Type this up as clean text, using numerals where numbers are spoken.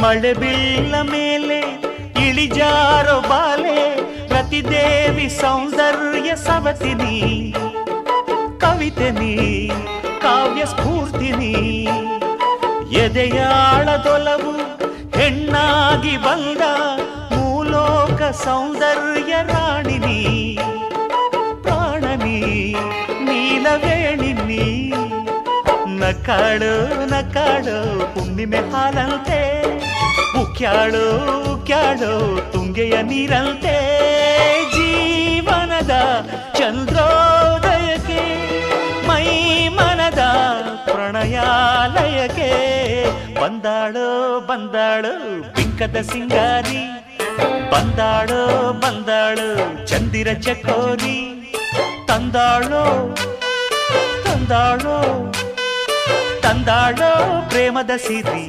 ಮಳೆ ಬೀಳ ಮೇಲೆ ಇಳಿಜಾರೋ ಬಾಲೆ ರತಿದೇವಿ ಸೌಂದರ್ಯ ಸವತಿನಿ ಕವಿತೆನಿ ಕಾವ್ಯ ಸ್ಫೂರ್ತಿನಿ ಎದೆಯಾಳದೊಲವು ಹೆಣ್ಣಾಗಿ ಬಂದ ಮೂಲೋಕ ಸೌಂದರ್ಯ ರಾಣಿನಿ ಪ್ರಾಣನಿ ನೀಲವೇಣಿನಿ ನಕಾಳು ನಕಾಳು ಹುಣ್ಣಿಮೆ ಹಾಲಂತೆ ಉಕ್ಯಾಳು ಉಕ್ಯಾಳು ತುಂಗೆಯ ನೀರಂತೆ ಜೀವನದ ಚಂದ್ರೋದಯಕ್ಕೆ ಮೈ ಮನದ ಪ್ರಣಯಾಲಯಕ್ಕೆ ಬಂದಾಳು ಬಂದಾಳು ಬಿಂಕದ ಸಿಂಗಾರಿ ಬಂದಾಳು ಬಂದಾಳು ಚಂದಿರ ಚಕೋರಿ ತಂದಾಳು ತಂದಾಳು ತಂದಾಳು ಪ್ರೇಮದ ಸಿರಿ